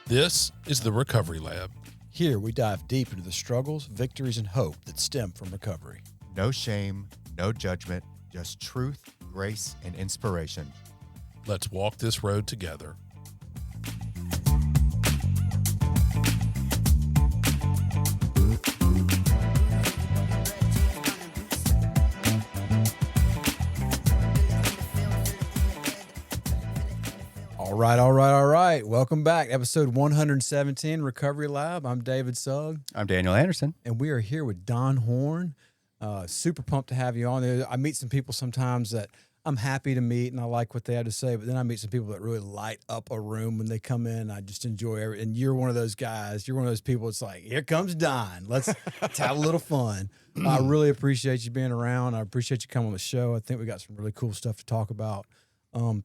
This is the Recovery Lab. Here we dive deep into the struggles, victories, and hope that stem from recovery. No shame, no judgment, just truth, grace, and inspiration. Let's walk this road together. All right. Welcome back. Episode 117, Recovery Lab. I'm David Sugg. I'm Daniel Anderson. And we are here with Don Horn. Super pumped to have you on there. I meet some people sometimes that I'm happy to meet and I like what they have to say, but then I meet some people that really light up a room when they come in. I just enjoy everything. And you're one of those guys. You're one of those people. It's like, here comes Don. Let's have a little fun. I really appreciate you being around. I appreciate you coming on the show. I think we got some really cool stuff to talk about.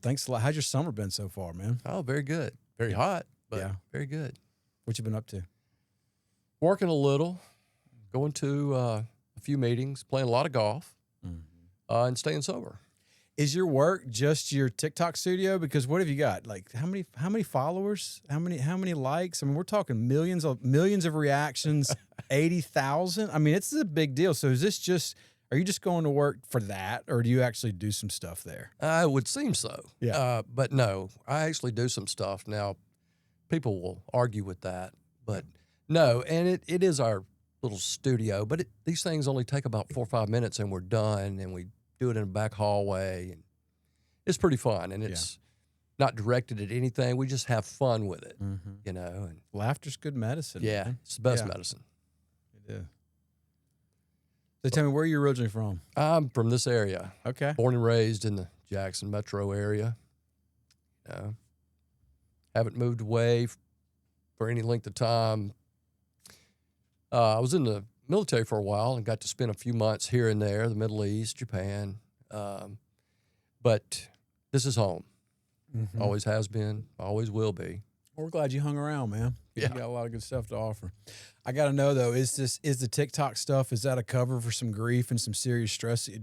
Thanks a lot. How's your summer been so far, man? Oh, very good. Very hot, but Yeah. very good. What you been up to? Working a little, going to a few meetings, playing a lot of golf, and staying sober. Is your work just your TikTok studio? Because what have you got? Like how many followers? How many likes? I mean, we're talking millions of reactions, 80,000. I mean, it's a big deal. So is this just? Are you just going to work for that, or do you actually do some stuff there? It would seem so. Yeah. But no, I actually do some stuff. Now, people will argue with that, but no, and it is our little studio, but these things only take about 4 or 5 minutes and we're done, and we do it in a back hallway, and it's pretty fun, and it's not directed at anything. We just have fun with it, you know. And Laughter's good medicine. yeah, man. it's the best Yeah. medicine. It is. So tell me, where are you originally from? I'm from this area. Okay. Born and raised in the Jackson metro area. Haven't moved away for any length of time. I was in the military for a while and got to spend a few months here and there, the Middle East, Japan. But this is home. Always has been, always will be. Well, we're glad you hung around, man. You Yeah. got a lot of good stuff to offer. I got to know though, is the TikTok stuff, is that a cover for some grief and some serious stress that you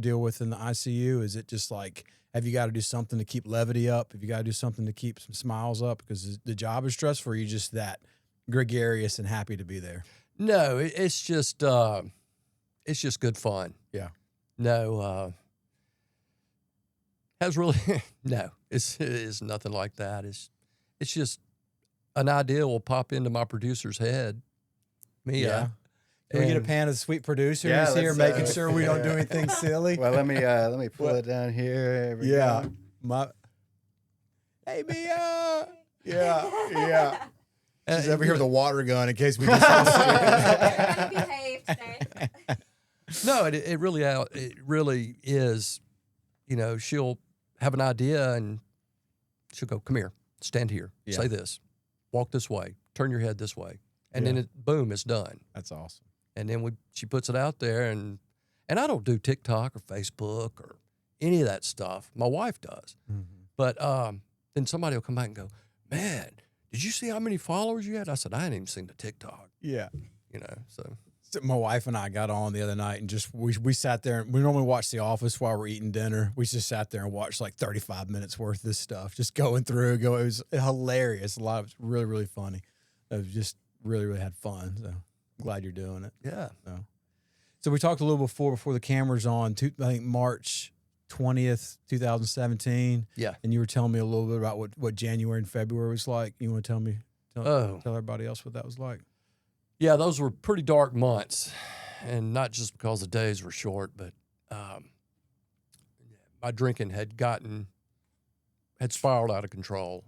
deal with in the ICU? Is it just like, have you got to do something to keep levity up? Have you got to do something to keep some smiles up because the job is stressful? Or are you just that gregarious and happy to be there? No, it's just good fun. Yeah. No, has really no. It's nothing like that. It's just an idea will pop into my producer's head. Can we get a pan of the sweet producer who's here, making sure we don't do anything silly? Well, let me pull it down here. There we go. Hey, Mia. Yeah. She's over here with a water gun in case we just Everybody behave today. No, it really is. You know, she'll have an idea and she'll go, "Come here, stand here, say this, walk this way, turn your head this way," and then boom, it's done. That's awesome. And then she puts it out there, and I don't do TikTok or Facebook or any of that stuff. My wife does, but then somebody will come back and go, "Man, did you see how many followers you had?" I said, "I hadn't even seen the TikTok." Yeah. You know, so. So my wife and I got on the other night and just we sat there. We normally watch The Office while we're eating dinner. We just sat there and watched like 35 minutes worth of this stuff, just going through. It was hilarious. A lot of it's really, really funny. It was just really, really had fun. So I'm glad you're doing it. Yeah. So we talked a little before the camera's on. I think March 20th, 2017. Yeah. And you were telling me a little bit about what January and February was like. You want to tell everybody else what that was like? Yeah, those were pretty dark months, and not just because the days were short, but my drinking had spiraled out of control,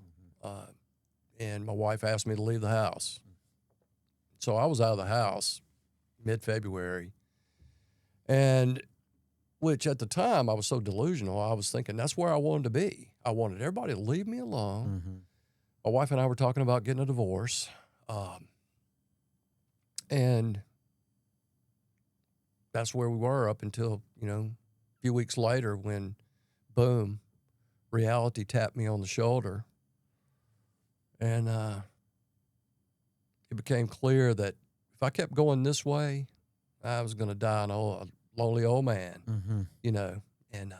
and my wife asked me to leave the house. So I was out of the house mid-February, and which at the time I was so delusional, I was thinking that's where I wanted to be. I wanted everybody to leave me alone. My wife and I were talking about getting a divorce. And that's where we were up until, a few weeks later when, boom, reality tapped me on the shoulder. And it became clear that if I kept going this way, I was going to die a lonely old man, And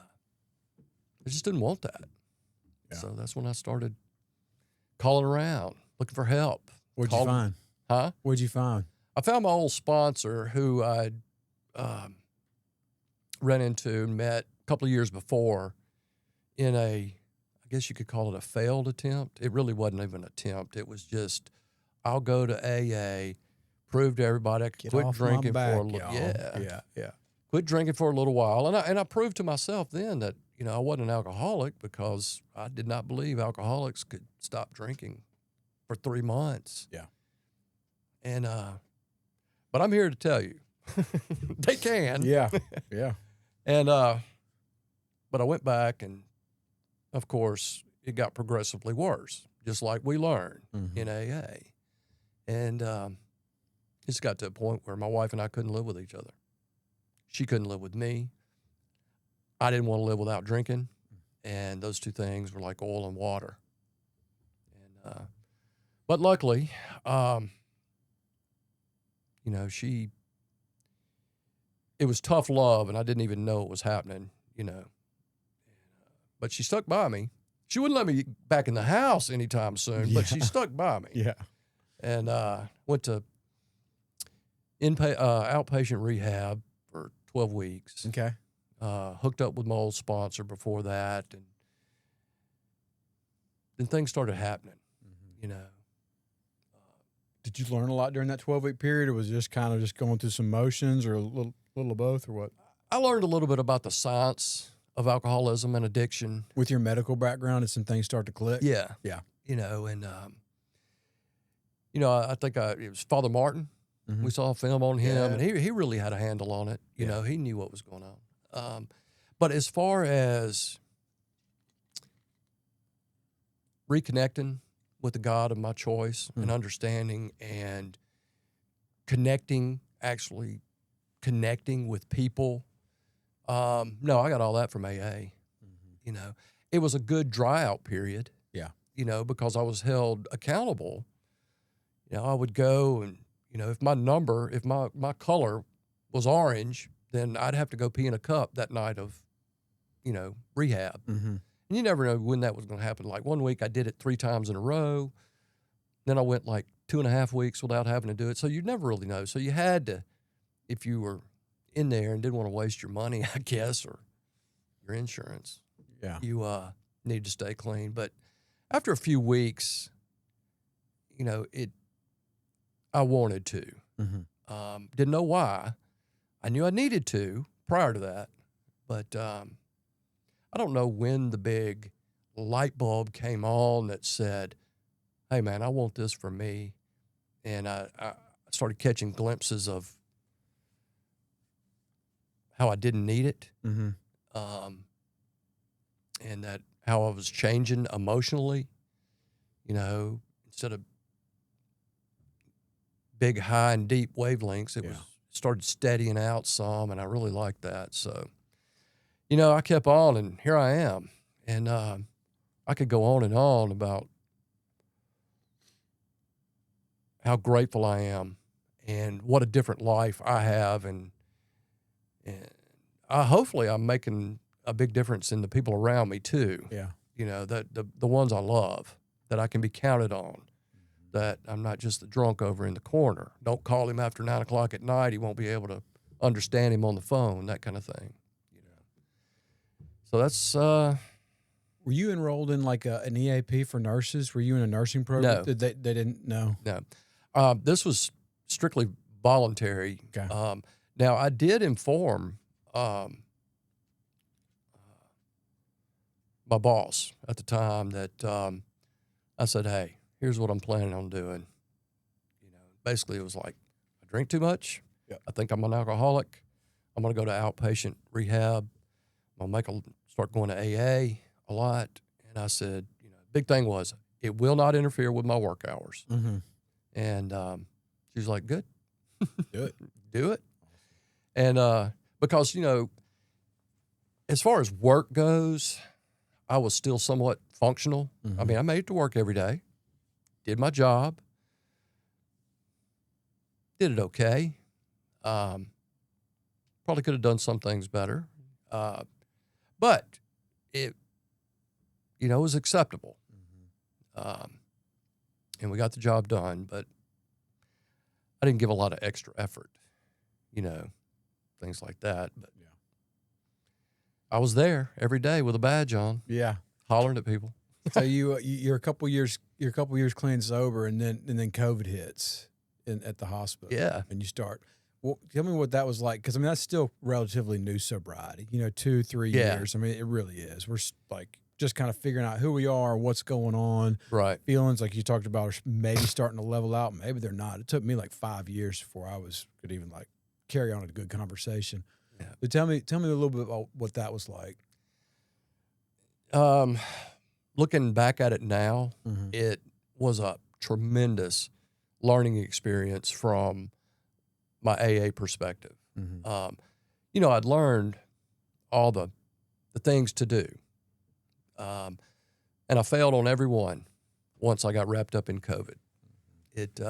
I just didn't want that. Yeah. So that's when I started calling around, looking for help. What'd you find? Huh? What'd you find? I found my old sponsor who I'd ran into and met a couple of years before in I guess you could call it a failed attempt. It really wasn't even an attempt. It was just, I'll go to AA, prove to everybody I could Get quit off my drinking back, for a little. y'all. Yeah. Quit drinking for a little while, and I proved to myself then that I wasn't an alcoholic because I did not believe alcoholics could stop drinking for 3 months. Yeah. And but I'm here to tell you, they can. Yeah. And but I went back, and of course it got progressively worse, just like we learned in AA. And it's got to a point where my wife and I couldn't live with each other. She couldn't live with me. I didn't want to live without drinking, and those two things were like oil and water. And but luckily, it was tough love, and I didn't even know it was happening, But she stuck by me. She wouldn't let me back in the house anytime soon, but she stuck by me. Yeah. And went to outpatient rehab for 12 weeks. Okay. Hooked up with my old sponsor before that, and then things started happening, Did you learn a lot during that 12-week period, or was it just kind of just going through some motions, or a little of both, or what? I learned a little bit about the science of alcoholism and addiction. With your medical background, did some things start to click? Yeah. Yeah. And, I think it was Father Martin. Mhm. We saw a film on him, Yeah. and he really had a handle on it. He knew what was going on. But as far as reconnecting with the God of my choice and understanding and actually connecting with people, no, I got all that from AA. It was a good dry out period. Yeah. Because I was held accountable. I would go and, if my color was orange, then I'd have to go pee in a cup that night of, rehab. Mm-hmm. And you never know when that was going to happen. Like one week I did it 3 times in a row. Then I went like 2.5 weeks without having to do it. So you never really know. So you had to, if you were in there and didn't want to waste your money, I guess, or your insurance, Yeah. you need to stay clean. But after a few weeks, I wanted to. Mm-hmm. Didn't know why. I knew I needed to prior to that. But I don't know when the big light bulb came on that said, hey, man, I want this for me. And I started catching glimpses of how I didn't need it. Mm-hmm. And that how I was changing emotionally, instead of big, high, and deep wavelengths, it started steadying out some, and I really liked that. So, I kept on, and here I am. And I could go on and on about how grateful I am and what a different life I have. And hopefully I'm making a big difference in the people around me too. Yeah. That the ones I love, that I can be counted on, that I'm not just the drunk over in the corner. Don't call him after 9 o'clock at night. He won't be able to understand him on the phone, that kind of thing. So that's, Were you enrolled in like an EAP for nurses? Were you in a nursing program? No. They didn't know. no. This was strictly voluntary. Okay. Now, I did inform my boss at the time that I said, hey, here's what I'm planning on doing. Basically it was like, I drink too much. Yep. I think I'm an alcoholic. I'm going to go to outpatient rehab. I'm going to start going to AA a lot. And I said, big thing was, it will not interfere with my work hours. Mm-hmm. And she was like, good. Do it. Do it. And because, as far as work goes, I was still somewhat functional. Mm-hmm. I mean, I made it to work every day, did my job, did it okay. Probably could have done some things better. But you know, it was acceptable. And we got the job done, but I didn't give a lot of extra effort, you know, things like that. But Yeah. I was there every day with a badge on, Yeah. hollering at people. So you're a couple years clean and sober, and then COVID hits at the hospital. Yeah. And you start. Well, tell me what that was like, because I mean that's still relatively new sobriety. You know, 2-3 Yeah. years. I mean, it really is. We're like just kind of figuring out who we are, what's going on. Right. Feelings like you talked about are maybe starting to level out. Maybe they're not. It took me like 5 years before I could even like carry on a good conversation. Yeah. But tell me a little bit about what that was like. Looking back at it now, Mm-hmm. it was a tremendous learning experience from my AA perspective. Mm-hmm. You know, I'd learned all the things to do. And I failed on every one once I got wrapped up in COVID. It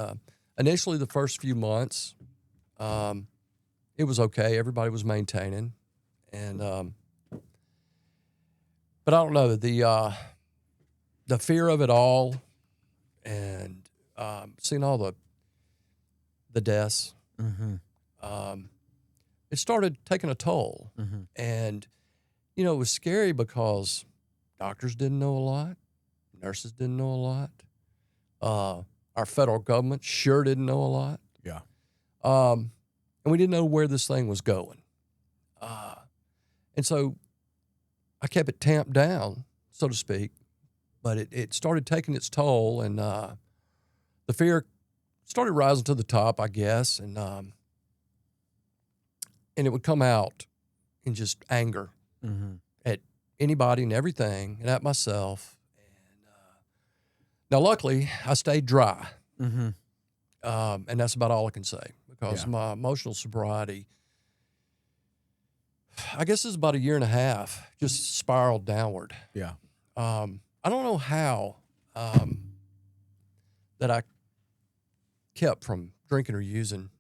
initially, the first few months, it was okay. Everybody was maintaining. And but I don't know, the fear of it all and seeing all the deaths, Mm-hmm. it started taking a toll. Mm-hmm. And, you know, it was scary because doctors didn't know a lot. Nurses didn't know a lot. Our federal government sure didn't know a lot. Yeah. And we didn't know where this thing was going. And so I kept it tamped down, so to speak, but it started taking its toll, and the fear started rising to the top, I guess, and it would come out in just anger Mm-hmm. at anybody and everything, and at myself. And now, luckily, I stayed dry, Mm-hmm. and that's about all I can say, because Yeah. my emotional sobriety, I guess it's about 1.5 years, just spiraled downward. Yeah. I don't know how that I kept from drinking or using,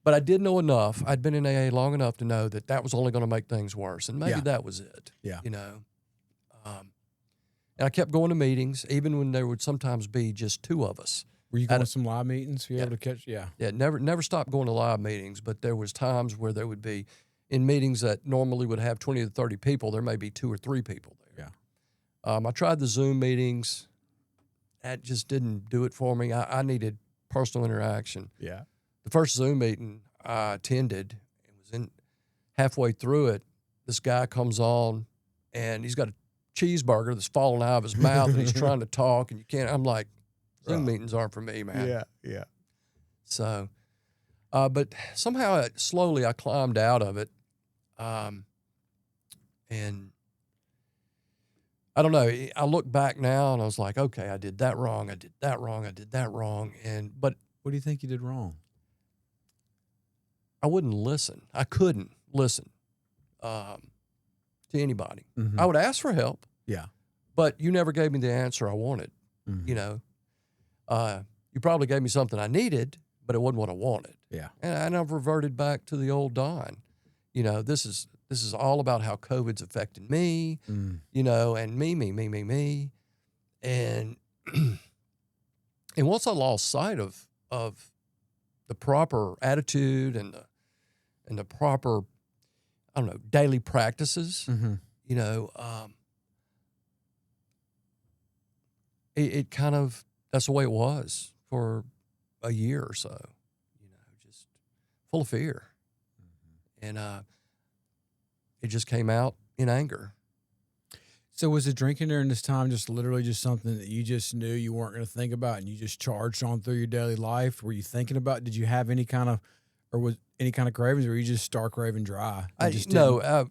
but I did know enough. I'd been in AA long enough to know that was only going to make things worse, and maybe Yeah. that was it. Yeah. You know, and I kept going to meetings, even when there would sometimes be just two of us. Were you At going a- to some live meetings? Were you Yeah. able to catch? Yeah. Yeah, never stopped going to live meetings, but there was times where there would be, in meetings that normally would have 20 to 30 people, there may be 2 or 3 people there. Yeah. I tried the Zoom meetings. That just didn't do it for me. I needed personal interaction. Yeah. The first Zoom meeting I attended, it was halfway through it, this guy comes on and he's got a cheeseburger that's falling out of his mouth and he's trying to talk and you can't. I'm like, Zoom meetings aren't for me, man. Yeah. Yeah. So, but somehow slowly I climbed out of it. And I don't know, I look back now and I was like, okay, I did that wrong. I did that wrong. I did that wrong. But What do you think you did wrong? I wouldn't listen. I couldn't listen to anybody. Mhm. I would ask for help, Yeah. but you never gave me the answer I wanted. Mhm. You know, you probably gave me something I needed, but it wasn't what I wanted. Yeah. And I've reverted back to the old Don. You know, this is all about how COVID's affecting me. Mm. You know, and me, and and once I lost sight of the proper attitude and the proper, I don't know, daily practices, Mm-hmm. you know, it kind of, that's the way it was for 1 year or so, you know, just full of fear. And it just came out in anger. So was the drinking during this time just literally just something that you just knew you weren't going to think about and you just charged on through your daily life? Were you thinking about, did you have any kind of, or was any kind of cravings, or were you just stark raving dry? I just no, I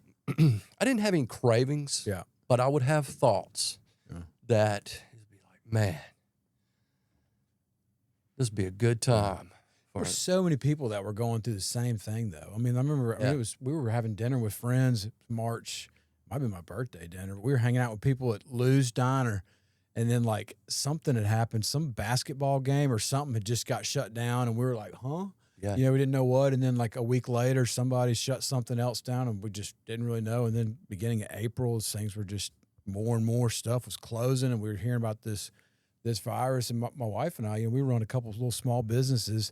didn't have any cravings. Yeah. But I would have thoughts Yeah. that it'd be like, man, this would be a good time. For There's so many people that were going through the same thing, though. I mean, I remember we were having dinner with friends March, might be my birthday dinner. We were hanging out with people at Lou's Diner, and then like something had happened, some basketball game or something had just got shut down, and we were like, huh? Yeah. You know, we didn't know what, and then like a week later, somebody shut something else down, and we just didn't really know. And then beginning of April, things were just more and more stuff was closing, and we were hearing about this virus. And my wife and I, we run a couple of little small businesses,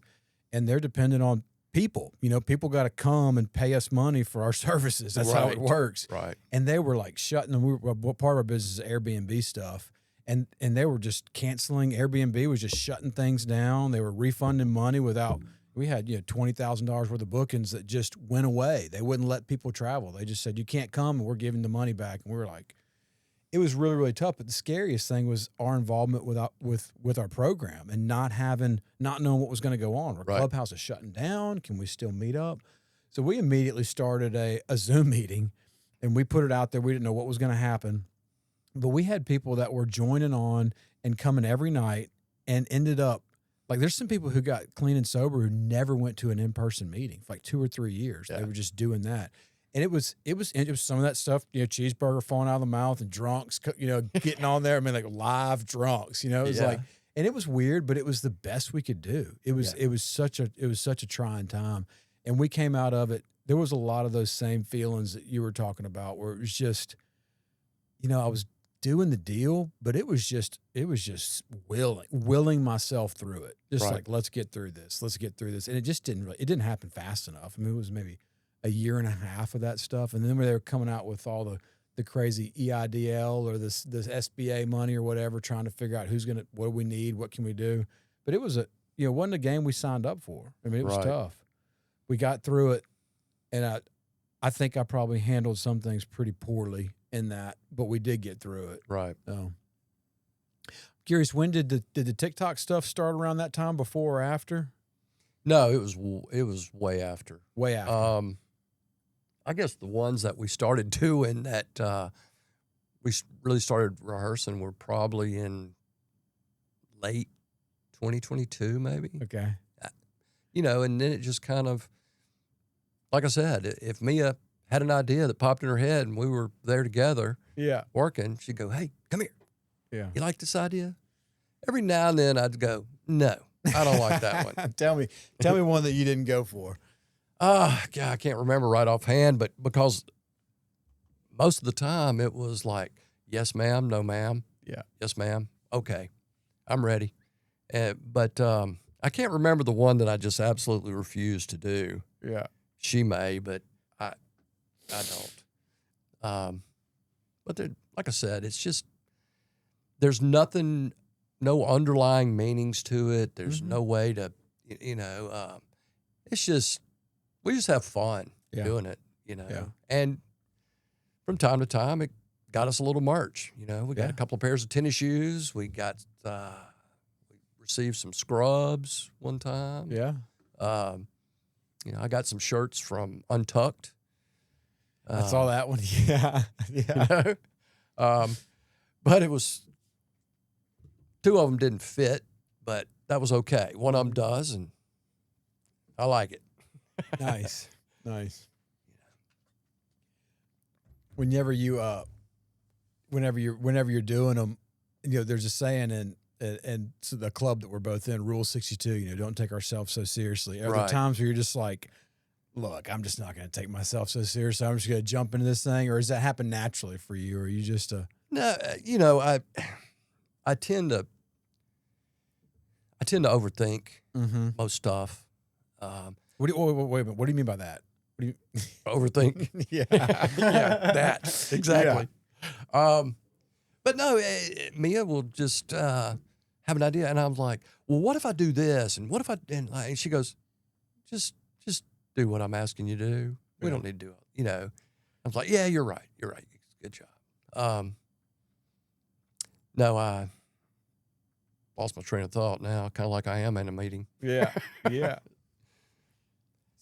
and they're dependent on people. People got to come and pay us money for our services. That's how it works. Right. And they were like shutting them. Part of our business is Airbnb stuff. And they were just canceling. Airbnb was just shutting things down. They were refunding money without. We had $20,000 worth of bookings that just went away. They wouldn't let people travel. They just said, you can't come, and we're giving the money back. And we were like, it was really, really tough. But the scariest thing was our involvement with our program and not knowing what was going to go on. Our clubhouse is shutting down. Can we still meet up? So we immediately started a Zoom meeting, and we put it out there. We didn't know what was going to happen, but we had people that were joining on and coming every night, and ended up like, there's some people who got clean and sober who never went to an in-person meeting for like 2 or 3 years. Yeah. They were just doing that. And it was some of that stuff, cheeseburger falling out of the mouth and drunks, getting on there. I mean, like live drunks, it was like, and it was weird, but it was the best we could do. It was such a trying time. And we came out of it. There was a lot of those same feelings that you were talking about, where it was just, I was doing the deal, but it was just willing myself through it. Just like, let's get through this. And it just didn't happen fast enough. I mean, it was maybe a year and a half of that stuff. And then when they were coming out with all the crazy EIDL or this SBA money or whatever, trying to figure out what do we need? What can we do? But it was wasn't a game we signed up for. I mean, it was tough. We got through it. And I think I probably handled some things pretty poorly in that, but we did get through it. Right. So, curious, when did the TikTok stuff start? Around that time, before or after? No, it was way after. Way after. I guess the ones that we started doing that we really started rehearsing were probably in late 2022, maybe. Okay. And then it just kind of, like I said, if Mia had an idea that popped in her head and we were there together working, she'd go, hey, come here. Yeah. You like this idea? Every now and then I'd go, no, I don't like that one. Tell me one that you didn't go for. God, I can't remember right offhand, but because most of the time it was like, yes, ma'am, no, ma'am. Yeah. Yes, ma'am. Okay, I'm ready. But I can't remember the one that I just absolutely refused to do. Yeah. She may, but I don't. But like I said, it's just, there's nothing, no underlying meanings to it. There's no way to, it's just, we just have fun doing it, Yeah. And from time to time, it got us a little merch. We got a couple of pairs of tennis shoes. We got, we received some scrubs one time. Yeah. I got some shirts from Untucked. I saw that one. Yeah. Yeah. But it was, 2 of them didn't fit, but that was okay. One of them does, and I like it. Nice. Whenever you're doing them, there's a saying and so the club that we're both in, Rule 62, don't take ourselves so seriously. Are there times where you're just like, look, I'm just not going to take myself so seriously. I'm just going to jump into this thing, or does that happen naturally for you? Or are you just No, I tend to overthink most stuff. Wait a minute. What do you mean by that? What do you overthink? Yeah. That exactly. Yeah. But no, Mia will just have an idea, and I'm like, well, what if I do this, and what if and she goes, just do what I'm asking you to do. We don't need to do it. I was like, yeah, you're right. Good job. No, I lost my train of thought now, kind of like I am in a meeting. Yeah. Yeah.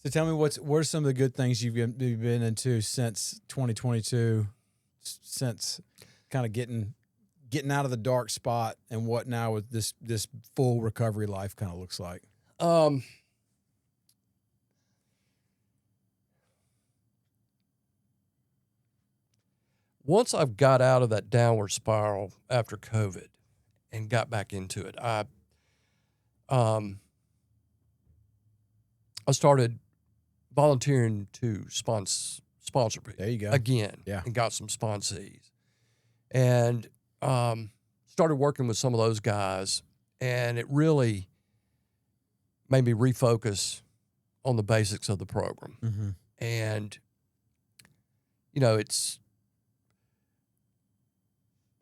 So tell me, what are some of the good things you've been into since 2022, since kind of getting out of the dark spot, and what now with this full recovery life kind of looks like? Once I've got out of that downward spiral after COVID and got back into it, I started volunteering to sponsor people. There you go. Again, Yeah. and got some sponsees. and started working with some of those guys, and it really made me refocus on the basics of the program. Mm-hmm. And, you know,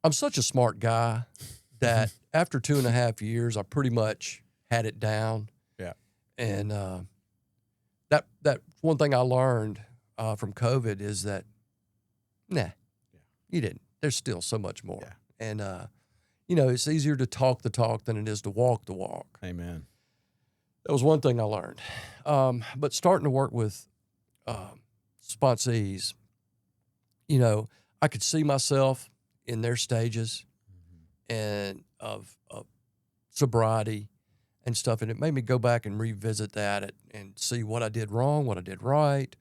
I'm such a smart guy that after 2.5 years, I pretty much had it down. Yeah. And that one thing I learned from COVID is that, you didn't. There's still so much more. Yeah. And, you know, it's easier to talk the talk than it is to walk the walk. Amen. That was one thing I learned. But starting to work with sponsees, you know, I could see myself in their stages and of sobriety and stuff, and it made me go back and revisit that and see what I did wrong, what I did right,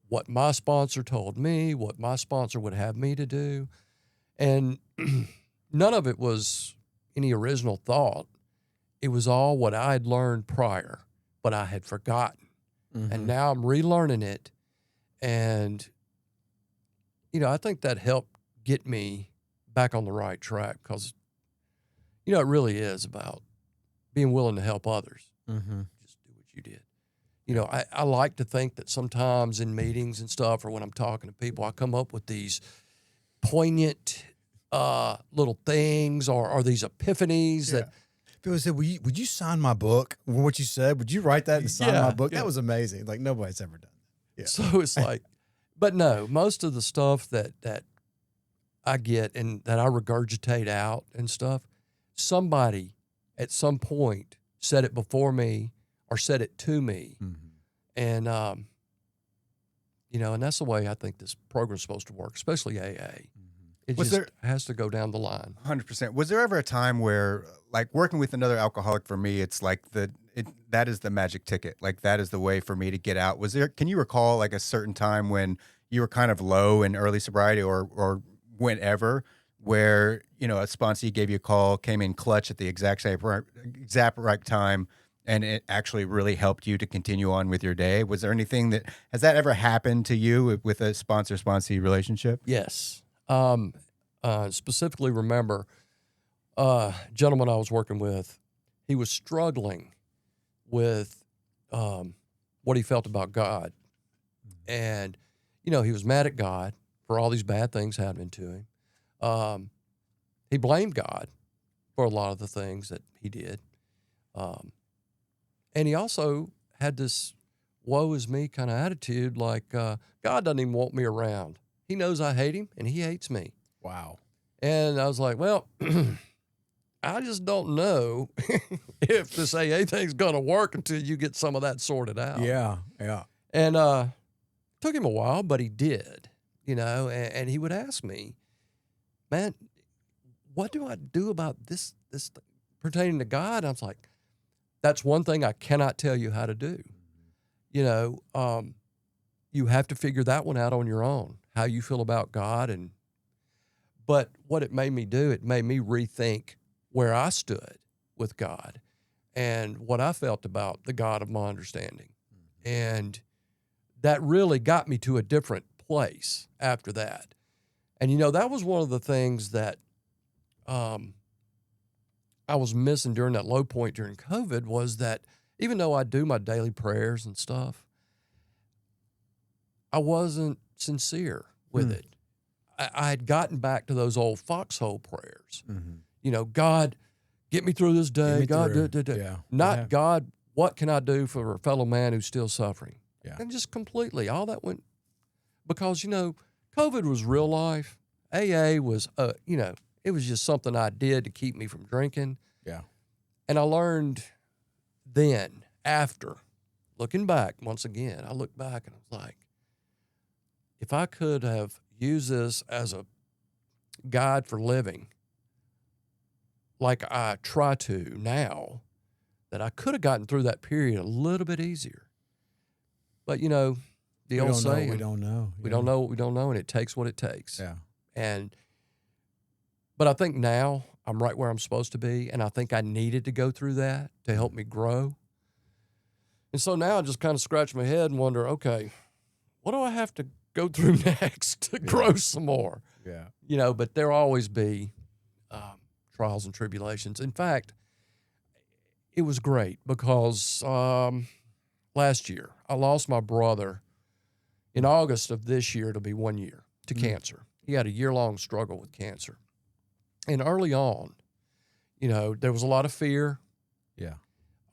what my sponsor told me, what my sponsor would have me to do, and none of it was any original thought. It was all what I had learned prior, but I had forgotten. Mm-hmm. And now I'm relearning it. And, you know, I think that helped get me back on the right track because, you know, it really is about being willing to help others. Mm-hmm. Just do what you did. You know, I like to think that sometimes in meetings and stuff or when I'm talking to people, I come up with these poignant little things or these epiphanies that, People said, would you sign my book? What you said, would you write that and sign Yeah, my book? yeah. That was amazing. Like nobody's ever done that. Yeah. So it's like, but no, most of the stuff that I get and that I regurgitate out and stuff, somebody at some point said it before me or said it to me. Mm-hmm. And, you know, and that's the way I think this program's supposed to work, especially AA. It Was just has to go down the line. 100%. Was there ever a time where, like, working with another alcoholic for me, it's like that is the magic ticket. Like, that is the way for me to get out. Can you recall, like, a certain time when you were kind of low in early sobriety or whenever, where, you know, a sponsee gave you a call, came in clutch at the exact right time, and it actually really helped you to continue on with your day? Was there anything has that ever happened to you with a sponsor-sponsee relationship? Yes. Specifically remember a gentleman I was working with, he was struggling with what he felt about God. And, you know, he was mad at God for all these bad things happening to him. He blamed God for a lot of the things that he did. And he also had this woe is me kind of attitude, like God doesn't even want me around. He knows I hate him, and he hates me. Wow. And I was like, well, I just don't know if this AA thing's going to work until you get some of that sorted out. Yeah, yeah. And took him a while, but he did, you know, and he would ask me, man, what do I do about this pertaining to God? And I was like, that's one thing I cannot tell you how to do. You know, you have to figure that one out on your own, how you feel about God. But what it made me do, it made me rethink where I stood with God and what I felt about the God of my understanding. And that really got me to a different place after that. And, you know, that was one of the things that I was missing during that low point during COVID was that even though I do my daily prayers and stuff, I wasn't sincere with it. I had gotten back to those old foxhole prayers. Mm-hmm. You know, God, get me through this day. God, Yeah. not Yeah. God, what can I do for a fellow man who's still suffering? Yeah. And just completely, all that went, because, you know, COVID was real life. AA was, you know, it was just something I did to keep me from drinking. Yeah. And I learned then, after, looking back, once again, I looked back and I was like, if I could have used this as a guide for living, like I try to now, that I could have gotten through that period a little bit easier. But, you know, the old saying, we don't know. we don't know what we don't know, and it takes what it takes. Yeah. But I think now I'm right where I'm supposed to be, and I think I needed to go through that to help me grow. And so now I just kind of scratch my head and wonder, okay, what do I have to go through next to grow some more. Yeah. You know, but there'll always be trials and tribulations. In fact, it was great because last year I lost my brother in August of this year. It'll be 1 year to cancer. He had a year-long struggle with cancer. And early on, you know, there was a lot of fear. Yeah.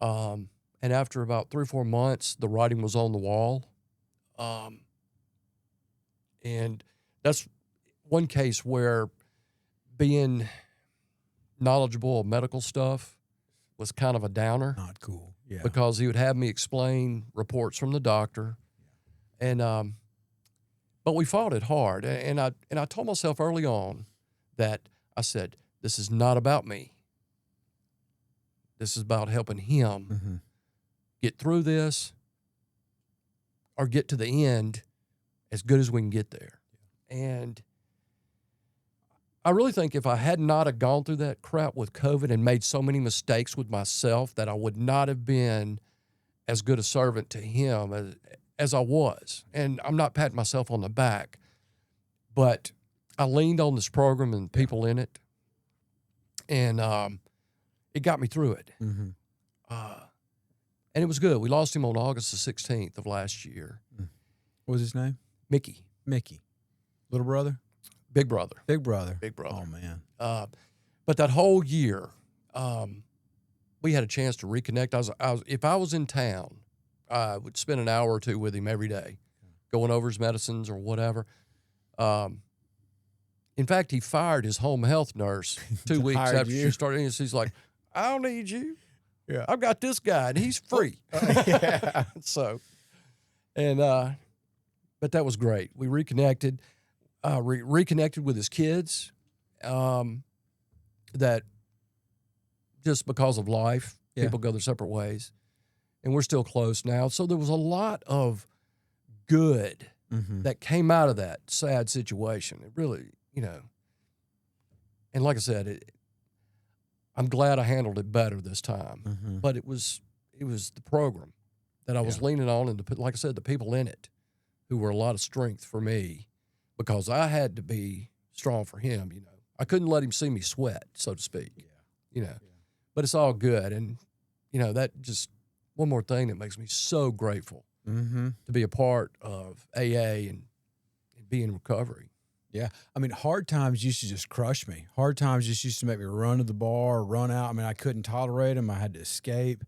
And after about 3 or 4 months, the writing was on the wall. And that's one case where being knowledgeable of medical stuff was kind of a downer. Not cool. Yeah. Because he would have me explain reports from the doctor. And but we fought it hard. And I told myself early on that I said, this is not about me. This is about helping him get through this or get to the end as good as we can get there. And I really think if I had not have gone through that crap with COVID and made so many mistakes with myself, that I would not have been as good a servant to him as I was. And I'm not patting myself on the back, but I leaned on this program and people in it, and it got me through it. And it was good. We lost him on August the 16th of last year. What was his name? Mickey. Little brother? Big brother. Big brother. Big brother. Oh, man. But that whole year, we had a chance to reconnect. If I was in town, I would spend an hour or two with him every day, going over his medicines or whatever. In fact, he fired his home health nurse 2 weeks Hired after you? she started. And she's like, I don't need you. Yeah. I've got this guy, and he's free. Yeah. So, and but that was great. We reconnected. Reconnected with his kids, that just because of life, people go their separate ways, and we're still close now. So there was a lot of good that came out of that sad situation. It really, you know, and like I said, I'm glad I handled it better this time, but it was the program that I was leaning on, and like I said, the people in it who were a lot of strength for me. Because I had to be strong for him, you know. I couldn't let him see me sweat, so to speak, you know. But it's all good. And, you know, that just one more thing that makes me so grateful to be a part of AA and be in recovery. Yeah. I mean, hard times used to just crush me. Hard times just used to make me run to the bar, run out. I mean, I couldn't tolerate them. I had to escape.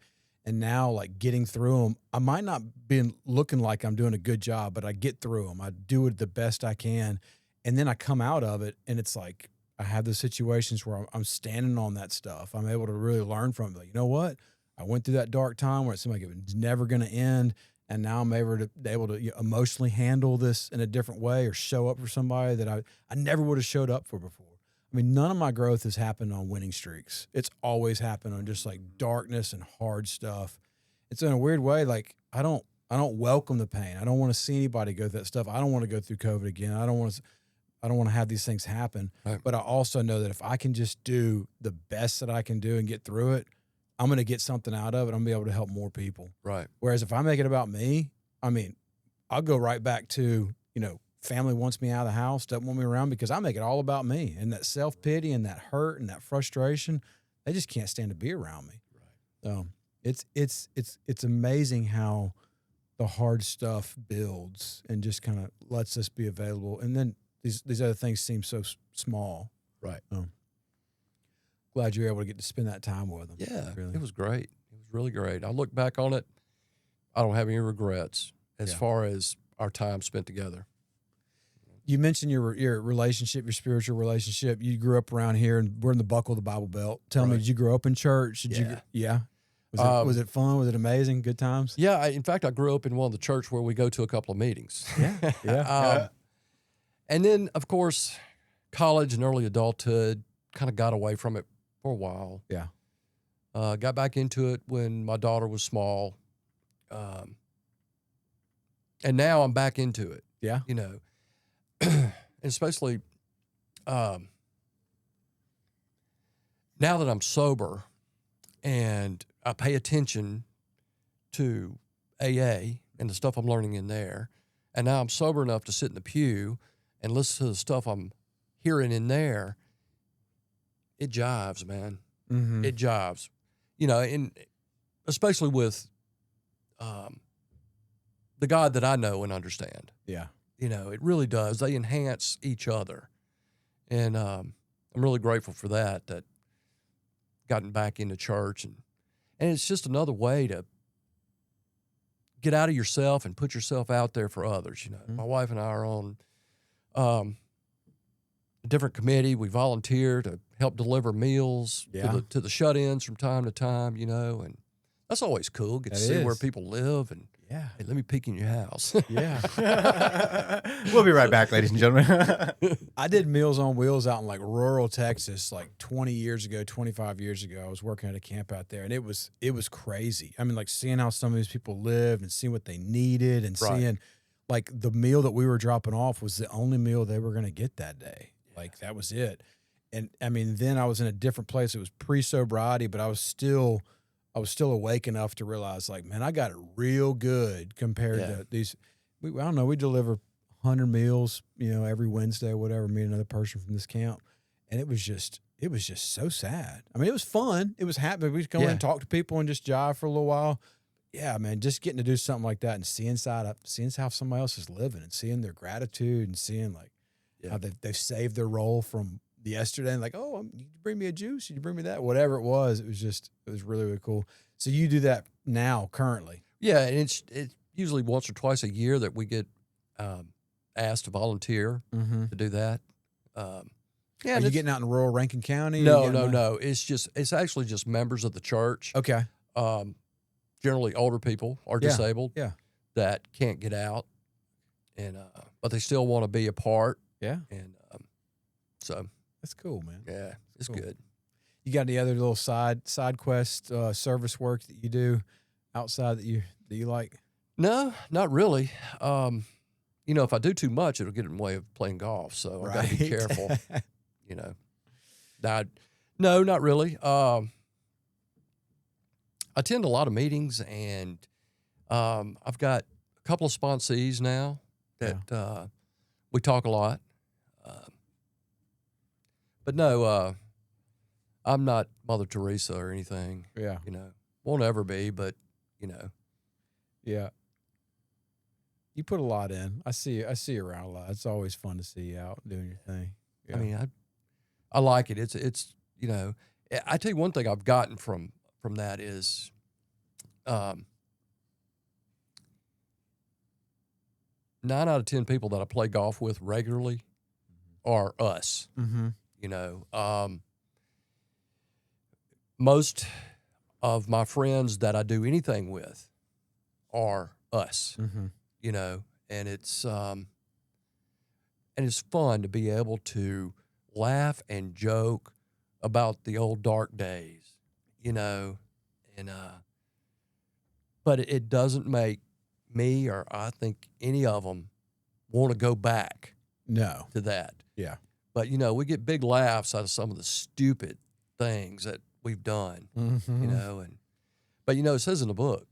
And now, like, getting through them, I might not be looking like I'm doing a good job, but I get through them. I do it the best I can. And then I come out of it, and it's like I have the situations where I'm standing on that stuff. I'm able to really learn from it. Like, you know what? I went through that dark time where it seemed like it was never going to end, and now I'm able to emotionally handle this in a different way or show up for somebody that I never would have showed up for before. I mean, none of my growth has happened on winning streaks. It's always happened on just like darkness and hard stuff. It's in a weird way. Like I don't welcome the pain. I don't want to see anybody go through that stuff. I don't want to go through COVID again. I don't want to have these things happen. Right. But I also know that if I can just do the best that I can do and get through it, I'm going to get something out of it. I'm going to be able to help more people. Right. Whereas if I make it about me, I mean, I'll go right back to, you know, family wants me out of the house, doesn't want me around because I make it all about me. And that self-pity and that hurt and that frustration, they just can't stand to be around me. Right. It's amazing how the hard stuff builds and just kind of lets us be available. And then these other things seem so small. Right. Glad you're able to get to spend that time with them. Yeah, really. It was great. It was really great. I look back on it, I don't have any regrets as far as our time spent together. You mentioned your relationship, your spiritual relationship. You grew up around here, and we're in the buckle of the Bible Belt. Tell me, did you grow up in church? Was it fun? Was it amazing? Good times? Yeah. In fact, I grew up in one of the church where we go to a couple of meetings. Yeah. And then, of course, college and early adulthood, kind of got away from it for a while. Yeah. Got back into it when my daughter was small. And now I'm back into it. Yeah. You know. And especially now that I'm sober and I pay attention to AA and the stuff I'm learning in there, and now I'm sober enough to sit in the pew and listen to the stuff I'm hearing in there. It jives, man. Mm-hmm. It jives, you know, and especially with the God that I know and understand. Yeah. You know, it really does. They enhance each other, and I'm really grateful for that. That gotten back into church, and it's just another way to get out of yourself and put yourself out there for others. You know, my wife and I are on a different committee. We volunteer to help deliver meals to the shut-ins from time to time. You know, and that's always cool. Get to see where people live and. Yeah. Hey, let me peek in your house. Yeah. We'll be right back, ladies and gentlemen. I did Meals on Wheels out in like rural Texas, like 20 years ago, 25 years ago. I was working at a camp out there, and it was crazy. I mean, like seeing how some of these people lived and seeing what they needed and seeing like the meal that we were dropping off was the only meal they were going to get that day. Like that was it. And I mean, then I was in a different place. It was pre-sobriety, but I was still awake enough to realize, like, man, I got it real good compared to these. I don't know. We deliver 100 meals, you know, every Wednesday or whatever. Me and another person from this camp, and it was just so sad. I mean, it was fun. It was happy. We'd go in and talk to people and just jive for a little while. Yeah, man, just getting to do something like that and seeing how somebody else is living and seeing their gratitude and seeing like how they've saved their roll from yesterday and like, oh, you bring me a juice, you bring me that, whatever it was. It was really, really cool. So you do that now currently? Yeah, and it's usually once or twice a year that we get asked to volunteer to do that. Are you getting out in rural Rankin County? No. It's actually just members of the church. Okay. Generally older people or disabled that can't get out, and but they still want to be a part. Yeah. And so that's cool, man. Yeah, it's cool. good. You got any other little side quest service work that you do outside that you like? No, not really. You know, if I do too much, it'll get in the way of playing golf. So I got to be careful. You know, no, not really. I attend a lot of meetings, and I've got a couple of sponsees now that we talk a lot. But no, I'm not Mother Teresa or anything. Yeah. You know, won't ever be, but, you know. Yeah. You put a lot in. I see you around a lot. It's always fun to see you out doing your thing. Yeah. I mean, I like it. It's you know, I tell you one thing I've gotten from that is 9 out of 10 people that I play golf with regularly are us. Mm-hmm. You know, most of my friends that I do anything with are us. Mm-hmm. You know, and it's fun to be able to laugh and joke about the old dark days, you know, and but it doesn't make me or I think any of them want to go back to that. Yeah. But, you know, we get big laughs out of some of the stupid things that we've done, Mm-hmm. you know, but, you know, it says in the book,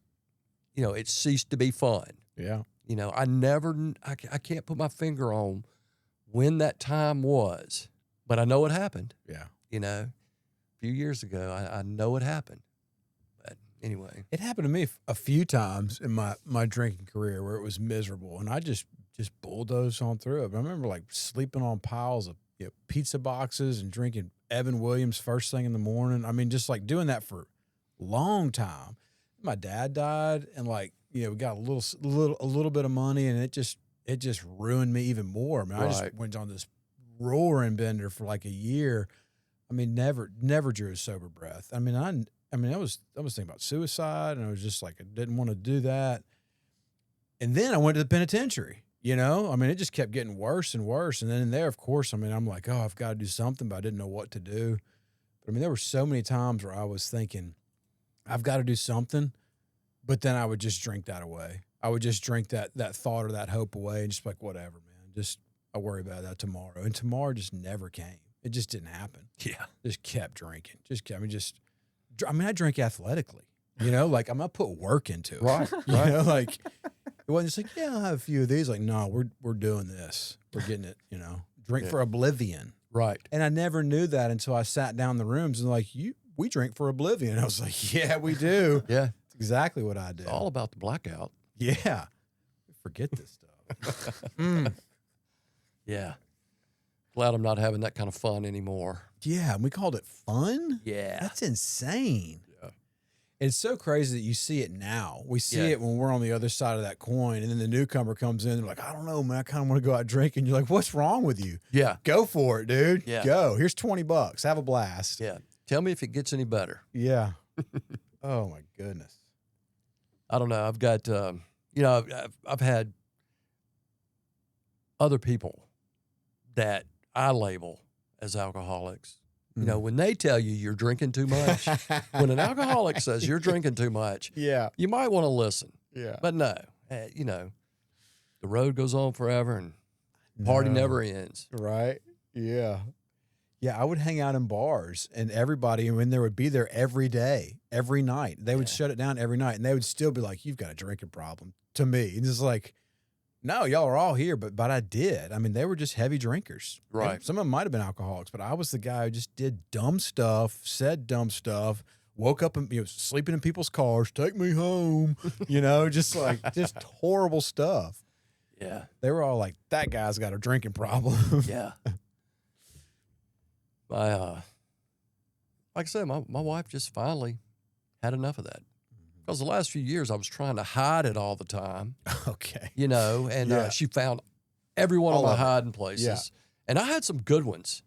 you know, it ceased to be fun. Yeah. You know, I can't put my finger on when that time was, but I know it happened. Yeah. You know, a few years ago, I know it happened. But anyway. It happened to me a few times in my drinking career where it was miserable, and I just bulldozed on through it. But I remember like sleeping on piles of pizza boxes and drinking Evan Williams first thing in the morning. I mean, just like doing that for a long time. My dad died, and like, you know, we got a little bit of money, and it just ruined me even more. I mean, I just went on this roaring bender for like a year. I mean, never drew a sober breath. I mean, I was thinking about suicide, and I was just like, I didn't want to do that. And then I went to the penitentiary, you know? I mean, it just kept getting worse and worse. And then in there, of course, I mean, I'm like, oh, I've got to do something, but I didn't know what to do. But I mean, there were so many times where I was thinking, I've got to do something, but then I would just drink that away. I would just drink that thought or that hope away and just be like, whatever, man. Just, I'll worry about that tomorrow. And tomorrow just never came. It just didn't happen. Yeah. Just kept drinking. I mean, I drink athletically, you know, like I'm going to put work into it. Right. You know, like, It wasn't just like, yeah, I'll have a few of these. Like, no, we're doing this. We're getting it, drink for oblivion. Right. And I never knew that until I sat down in the rooms and like, we drink for oblivion. I was like, yeah, we do. Yeah. It's exactly what I did. It's all about the blackout. Yeah. Forget this stuff. Yeah. Glad I'm not having that kind of fun anymore. Yeah. And we called it fun? Yeah. That's insane. Yeah. It's so crazy that you see it now. We see Yeah. it when we're on the other side of that coin, and then the newcomer comes in. They're like, I don't know, man. I kind of want to go out drinking. You're like, what's wrong with you? Yeah. Go for it, dude. Yeah. Go. Here's $20. Have a blast. Yeah. Tell me if it gets any better. Yeah. Oh my goodness. I don't know. I've got, I've had other people that I label as alcoholics. You know, when they tell you you're drinking too much, when an alcoholic says you're drinking too much, Yeah. you might want to listen. Yeah. But no, the road goes on forever and party No. never ends. Right. Yeah. Yeah. I would hang out in bars, and everybody, when there would be there every day, every night. They would shut it down every night, and they would still be like, you've got a drinking problem to me. And it's like, no, y'all are all here, but I did. I mean, they were just heavy drinkers. Right. And some of them might have been alcoholics, but I was the guy who just did dumb stuff, said dumb stuff, woke up and sleeping in people's cars, take me home, just horrible stuff. Yeah. They were all like, that guy's got a drinking problem. Yeah. Like I said, my wife just finally had enough of that. Because the last few years I was trying to hide it all the time, Okay. and Yeah. she found every one All of my of it. hiding places. Yeah. And I had some good ones,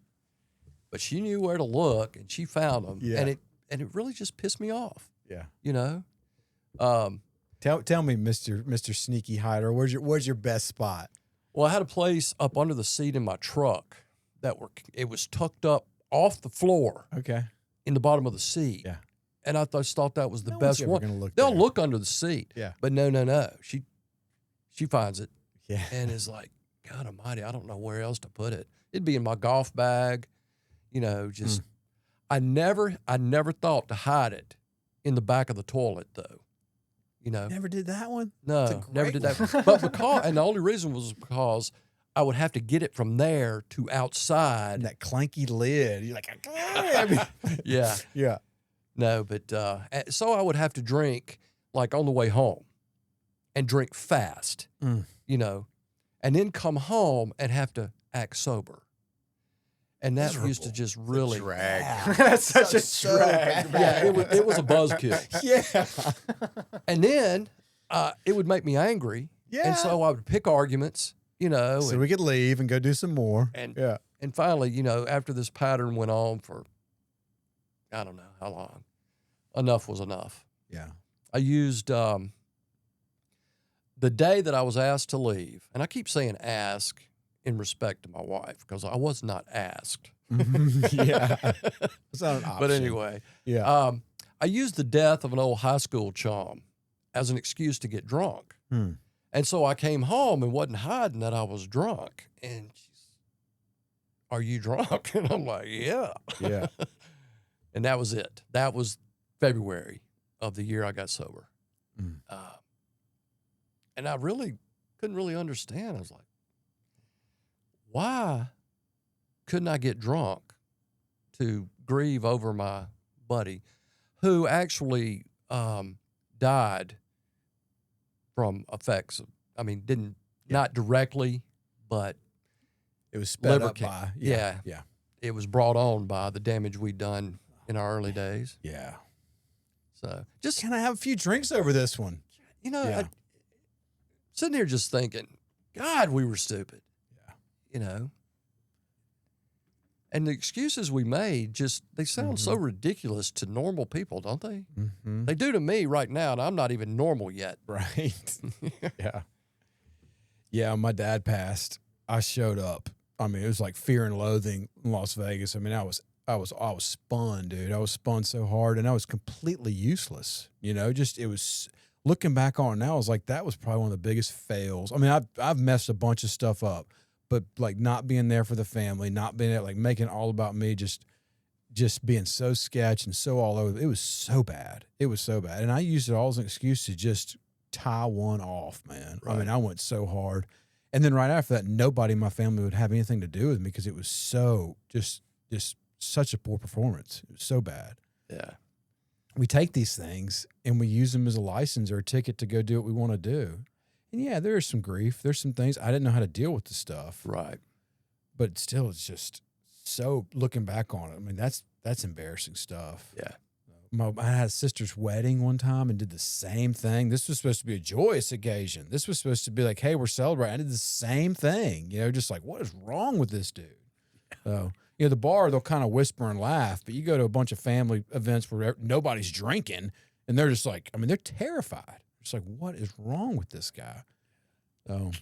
but she knew where to look and she found them. Yeah. And it really just pissed me off, Yeah. Tell me, Mr. Sneaky Hider, where's your best spot? Well, I had a place up under the seat in my truck it was tucked up off the floor Okay. in the bottom of the seat. Yeah. And I just thought that was the No one's best ever one. gonna look They'll there. look under the seat. Yeah. But no. She finds it Yeah. and is like, God almighty, I don't know where else to put it. It'd be in my golf bag, just I never thought to hide it in the back of the toilet though. Never did that one? No, It's a never great did that. But the only reason was because I would have to get it from there to outside. And that clanky lid. You're like, I mean, Yeah. yeah. No, but so I would have to drink like on the way home and drink fast, and then come home and have to act sober. And that used to just really Drag. That's such a drag. Yeah, it was a buzzkill. Yeah. And then it would make me angry. Yeah. And so I would pick arguments, So we could leave and go do some more. and Yeah. and finally, after this pattern went on for I don't know how long, enough was enough. Yeah. I used the day that I was asked to leave, and I keep saying ask in respect to my wife because I was not asked. Yeah. It's not an option. But anyway, Yeah. I used the death of an old high school chum as an excuse to get drunk. And so I came home and wasn't hiding that I was drunk. And she's, are you drunk? And I'm like, yeah. Yeah. And that was it. That was February of the year I got sober. And I really couldn't really understand. I was like, why couldn't I get drunk to grieve over my buddy who actually died from effects of, not directly, but It was sped liver up ca- by. yeah. Yeah. it was brought on by the damage we'd done in our early days. Yeah. So just, Can I have a few drinks over this one? Yeah. sitting here just thinking, God, we were stupid. Yeah. And the excuses we made they sound so ridiculous to normal people, don't they? Mm-hmm. They do to me right now, and I'm not even normal yet. Right. Yeah. Yeah. My dad passed. I showed up. I mean, it was like fear and loathing in Las Vegas. I mean, I was spun, dude. I was spun so hard, and I was completely useless. It was looking back on it now. I was like, that was probably one of the biggest fails. I mean, I've messed a bunch of stuff up, but like not being there for the family, not being there, like making it all about me, just being so sketch and so all over. It was so bad. It was so bad. And I used it all as an excuse to just tie one off, man. I Right. mean, I went so hard. And then right after that, nobody in my family would have anything to do with me because it was so just such a poor performance. It was so bad. Yeah. We take these things and we use them as a license or a ticket to go do what we want to do. And yeah, there is some grief. There's some things I didn't know how to deal with the stuff. Right. But still, it's just so looking back on it. I mean, that's embarrassing stuff. Yeah. I had a sister's wedding one time and did the same thing. This was supposed to be a joyous occasion. This was supposed to be like, hey, we're celebrating. I did the same thing, just like, what is wrong with this dude? So, the bar, they'll kind of whisper and laugh, but you go to a bunch of family events where nobody's drinking and they're just like, I mean, they're terrified. It's like, what is wrong with this guy? So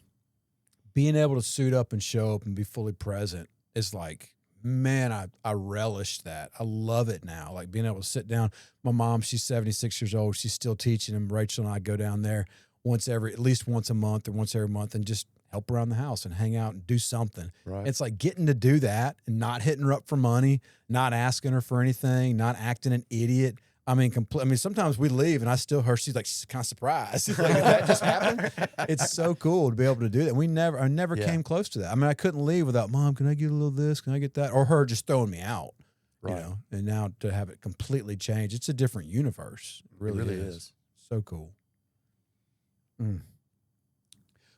being able to suit up and show up and be fully present is like, man, I relished that. I love it now. Like being able to sit down. My mom, she's 76 years old. She's still teaching, and Rachel and I go down there at least once a month or once every month and just help around the house and hang out and do something. Right. It's like getting to do that and not hitting her up for money, not asking her for anything, not acting an idiot. I mean, sometimes we leave and she's like kind of surprised. Like, that just happened. It's so cool to be able to do that. I never Yeah. came close to that. I mean, I couldn't leave without, Mom, can I get a little of this? Can I get that? Or her just throwing me out, Right. and now to have it completely change, it's a different universe. It It really, really is. is. So cool.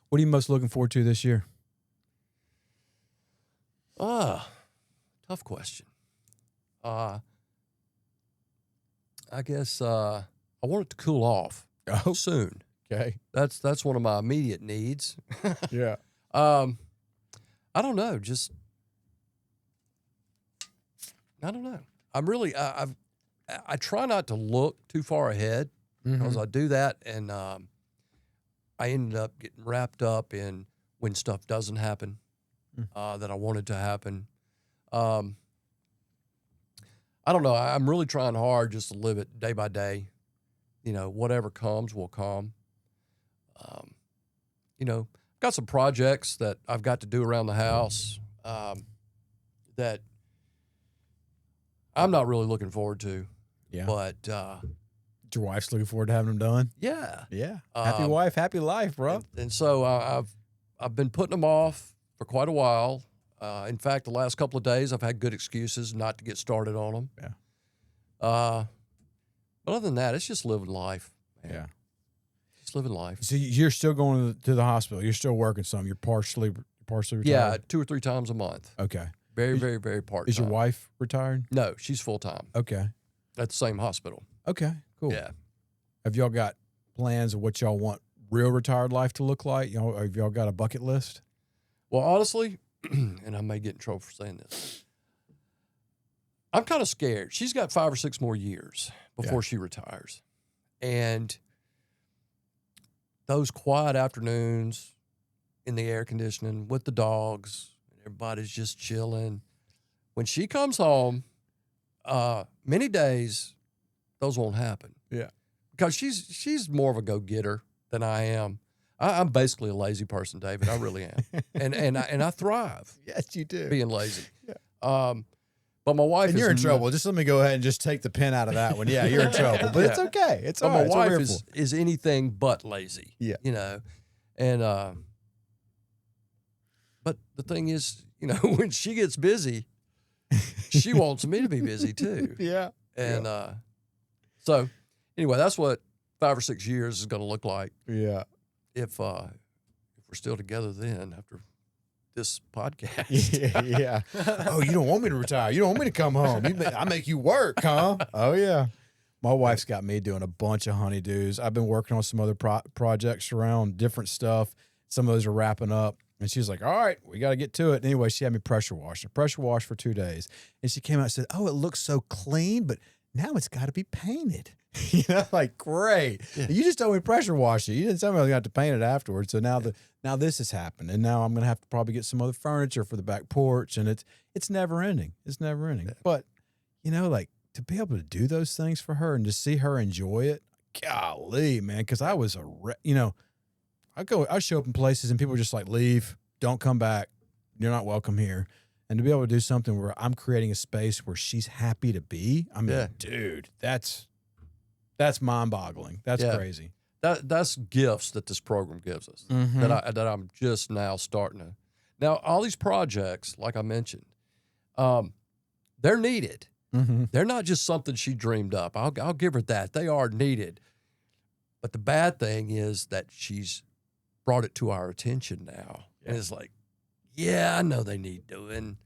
What are you most looking forward to this year? Tough question. I guess I want it to cool off Oh, soon. okay. That's one of my immediate needs. Yeah. I don't know. I don't know. I'm really I try not to look too far ahead because I do that, and I ended up getting wrapped up in when stuff doesn't happen that I wanted to happen. I don't know. I'm really trying hard just to live it day by day. Whatever comes will come. Got some projects that I've got to do around the house that I'm not really looking forward to. Yeah. But Your wife's looking forward to having them done? yeah. Yeah. Happy wife, happy life, bro. And so I've been putting them off for quite a while. In fact, the last couple of days, I've had good excuses not to get started on them. Yeah. But other than that, it's just living life. Man. Yeah. Just living life. So you're still going to the hospital. You're still working some. You're partially retired? Yeah, 2 or 3 times a month. Okay. Very, very, very part-time. Is your wife retired? No, she's full-time Okay. at the same hospital. Okay. Cool. Yeah. Have y'all got plans of what y'all want real retired life to look like? Have y'all got a bucket list? Well, honestly, and I may get in trouble for saying this, I'm kind of scared. She's got 5 or 6 more years before she retires. And those quiet afternoons in the air conditioning with the dogs, everybody's just chilling. When she comes home, many days those won't happen. Yeah. Because she's more of a go-getter than I am. I'm basically a lazy person, David. I really am. and I thrive Yes, you do. being lazy. Yeah. But my wife And is you're in trouble. Just let me go ahead and just take the pen out of that one. Yeah, you're in trouble. But it's okay. It's all But right. my wife It's is anything but lazy. Yeah. And but the thing is, when she gets busy, she wants me to be busy too. yeah. And so anyway, that's what 5 or 6 years is going to look like Yeah. if we're still together then after this podcast. yeah. Oh, you don't want me to retire. You don't want me to come home. I make you work, huh? Oh, yeah. My wife's got me doing a bunch of honeydews. I've been working on some other projects around different stuff. Some of those are wrapping up. And she's like, all right, we got to get to it. Anyway, she had me pressure wash for 2 days. And she came out and said, oh, it looks so clean, but now it's got to be painted. Like, great. Yeah. You just told me pressure wash it. You didn't tell me I was going to have to paint it afterwards. So now this has happened. And now I'm going to have to probably get some other furniture for the back porch. And it's never ending. It's never ending. Yeah. But, like to be able to do those things for her and to see her enjoy it, golly, man, because I was I show up in places and people are just like, leave, don't come back. You're not welcome here. And to be able to do something where I'm creating a space where she's happy to be. I mean, dude, that's mind boggling. That's crazy. that's gifts that this program gives us Mm-hmm. that I'm just now starting to. Now, all these projects, like I mentioned, they're needed. Mm-hmm. They're not just something she dreamed up. I'll give her that. They are needed. But the bad thing is that she's brought it to our attention now. Yeah. And it's like, yeah, I know they need doing.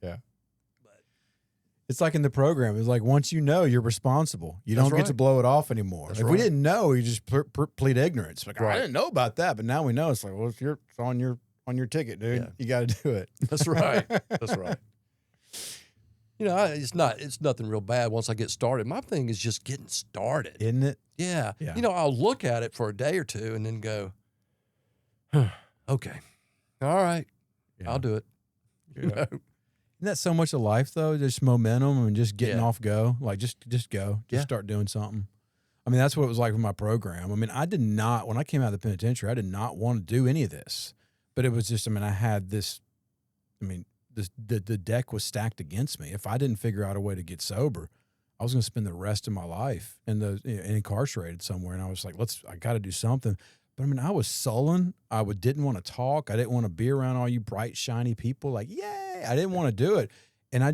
It's like in the program. It's like once you know, you're responsible. You That's don't get to right. blow it off anymore. That's if we right. didn't know, you just plead ignorance. Like, Right. I didn't know about that, but now we know. It's like, well, it's on your ticket, dude. Yeah. You got to do it. That's right. That's right. You know, it's nothing real bad once I get started. My thing is just getting started. Isn't it? Yeah. Yeah. You know, I'll look at it for a day or two and then go, huh, okay, all right, Yeah. I'll do it. You Yeah. know? Isn't that so much of life though? Just momentum and just getting Yeah. off go. Like just go. Just Yeah. start doing something. I mean, that's what it was like with my program. I mean, I did not, when I came out of the penitentiary, I did not want to do any of this. But it was just, I mean, I had this, I mean, the deck was stacked against me. If I didn't figure out a way to get sober, I was going to spend the rest of my life incarcerated somewhere. And I was like, I got to do something. But I mean, I was sullen. I didn't want to talk. I didn't want to be around all you bright, shiny people. Like, yay! I didn't want to do it. And I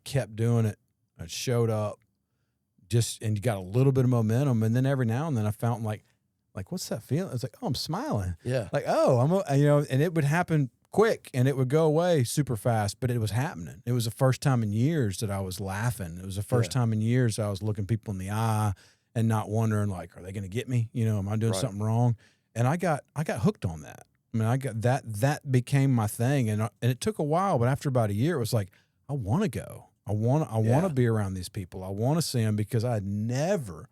kept doing it. I showed up, and got a little bit of momentum. And then every now and then I found like, what's that feeling? It's like, oh, I'm smiling. Yeah. Like, oh, and it would happen quick and it would go away super fast, but it was happening. It was the first time in years that I was laughing. It was the first time in years I was looking people in the eye and not wondering like, are they going to get me? You know, am I doing Right. something wrong? And I got hooked on that. I mean, I got that became my thing. And it took a while, but after about a year, it was like, I want to go. I want to be around these people. I want to see them because I had never,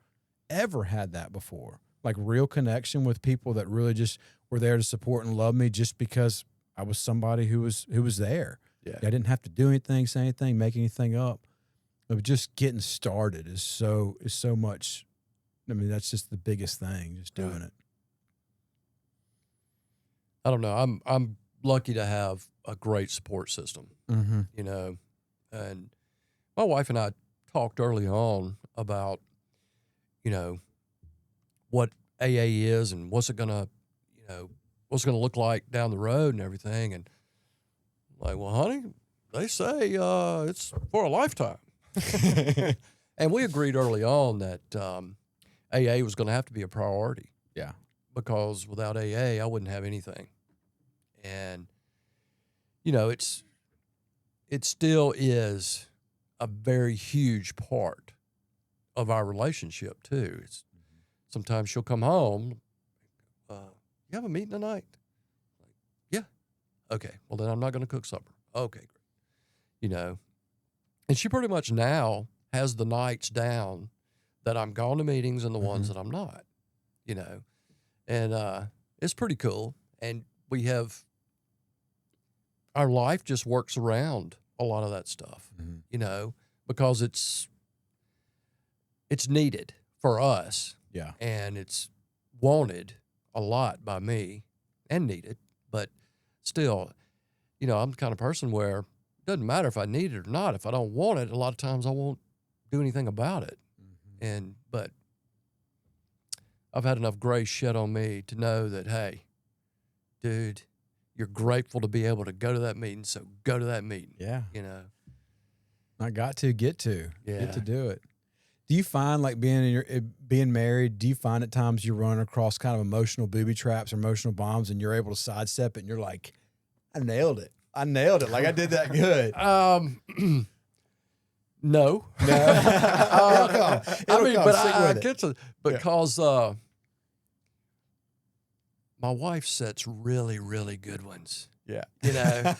ever had that before. Like real connection with people that really just were there to support and love me just because I was somebody who was there. Yeah. I didn't have to do anything, say anything, make anything up. But just getting started is so much. I mean, that's just the biggest thing, just doing it. I don't know. I'm lucky to have a great support system, Mm-hmm. you know, and my wife and I talked early on about, you know, what AA is and what's it gonna look like down the road and everything. And like, well, honey, they say it's for a lifetime. And we agreed early on that AA was going to have to be a priority. Yeah. Because without AA, I wouldn't have anything. And, you know, it still is a very huge part of our relationship, too. Sometimes she'll come home, you have a meeting tonight? Yeah. Okay. Well, then I'm not going to cook supper. Okay, great. You know, and she pretty much now has the nights down that I'm gone to meetings and the ones that I'm not, you know, and it's pretty cool. And our life just works around a lot of that stuff, you know, because it's needed for us. Yeah. And it's wanted a lot by me and needed, but still, you know, I'm the kind of person where it doesn't matter if I need it or not. If I don't want it, a lot of times I won't do anything about it. But I've had enough grace shed on me to know that, hey, dude, you're grateful to be able to go to that meeting, so go to that meeting. Yeah. You know? Get to get to Yeah. do it. Do you find like being married, do you find at times you're running across kind of emotional booby traps or emotional bombs and you're able to sidestep it and you're like, I nailed it. Like I did that good. No. It'll come. But Stick I with it. get to, because my wife sets really, really good ones. Yeah. You know,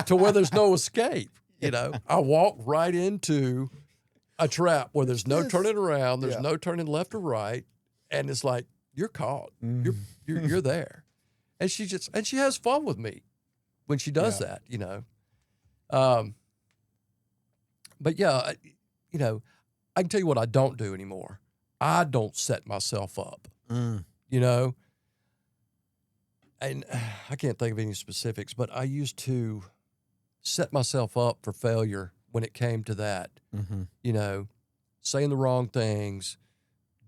to where there's no escape. You know, I walk right into a trap where there's no turning around, there's no turning left or right, and it's like you're caught. You're there, and she has fun with me when she does that. You know, but yeah, you know, I can tell you what I don't do anymore. I don't set myself up. You know, and I can't think of any specifics, but I used to set myself up for failure when it came to that. You know, saying the wrong things,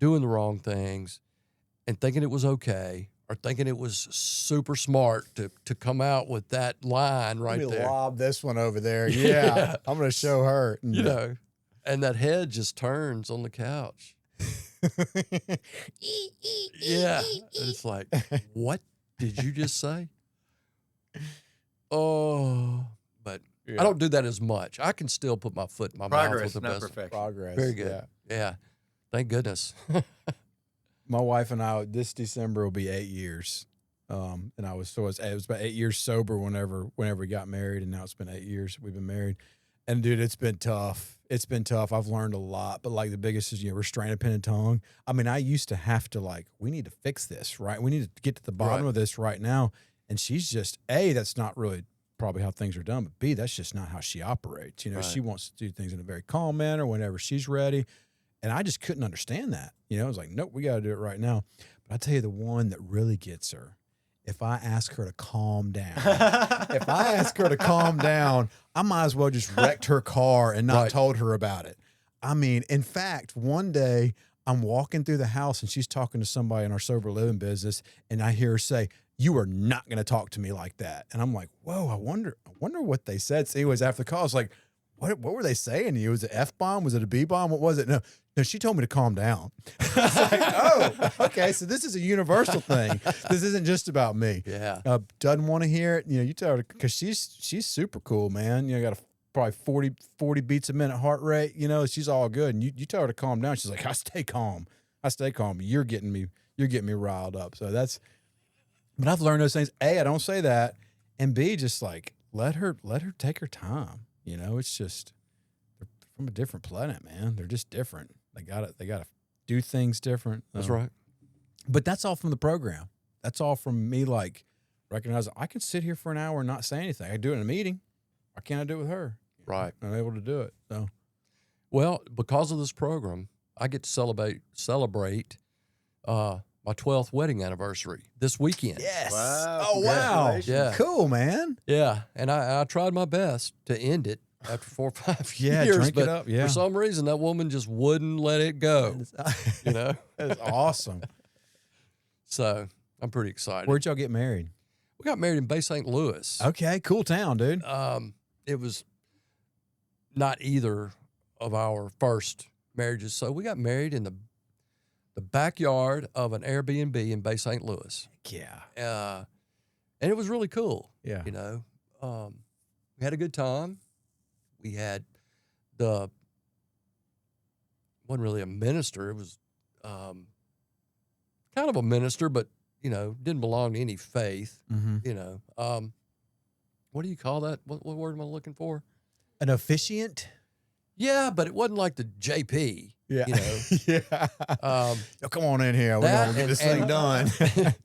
doing the wrong things, and thinking it was okay, or thinking it was super smart to come out with that line right Let me there. lob this one over there. Yeah, I'm going to show her. You know, and that head just turns on the couch. Yeah. And it's like, what did you just say? Oh, but I don't do that as much. I can still put my foot in my mouth Progress, with the not best. perfection. Progress. Very good. Yeah. Thank goodness. My wife and I, this December will be 8 years. And it was about 8 years sober whenever we got married, and now it's been 8 years we've been married. And dude, it's been tough. It's been tough. I've learned a lot, but like the biggest is, restraint of pen and tongue. I mean, I used to have to we need to fix this, right? We need to get to the bottom of this right now. And she's just, A, that's not really probably how things are done, but B, that's just not how she operates. She wants to do things in a very calm manner whenever she's ready. And I just couldn't understand that. I was like, nope, we got to do it right now. But I tell you, the one that really gets her, if I ask her to calm down, I might as well just wrecked her car and not told her about it. I mean, in fact, one day I'm walking through the house and she's talking to somebody in our sober living business, and I hear her say, "You are not going to talk to me like that." And I'm like, whoa, I wonder what they said. So anyways, after the call, I was like, what were they saying to you? Was it F-bomb? Was it a B-bomb? What was it? No, she told me to calm down. I was like, oh, okay. So this is a universal thing. This isn't just about me. Yeah. Doesn't want to hear it. You tell her, because she's super cool, man. Got probably 40 beats a minute heart rate. She's all good. And you tell her to calm down. She's like, I stay calm. You're getting me riled up. So but I've learned those things. A, I don't say that. And B, just let her take her time. It's just, they're from a different planet, man. They're just different. They gotta do things different. That's right. But that's all from the program. That's all from me, recognizing I can sit here for an hour and not say anything. I do it in a meeting. Why can't I do it with her? Right. I'm able to do it. So, well, because of this program, I get to celebrate my 12th wedding anniversary this weekend. yes. Wow, Oh, wow. congratulations. Yeah. Cool, man. Yeah, and I tried my best to end it after 4 or 5 Yeah, years, drink but it up. Yeah. for some reason that woman just wouldn't let it go. That's awesome. So I'm pretty excited. Where'd y'all get married? We got married in Bay St. Louis. Okay, cool town, dude. It was not either of our first marriages, so we got married in the backyard of an Airbnb in Bay St. Louis. Yeah. And it was really cool. Yeah. We had a good time. We had wasn't really a minister. It was kind of a minister, but, didn't belong to any faith, Mm-hmm. What do you call that? What word am I looking for? An officiant? Yeah, but it wasn't like the JP. Yeah. Yeah. Yo, come on in here. We're That going to get this and- thing done.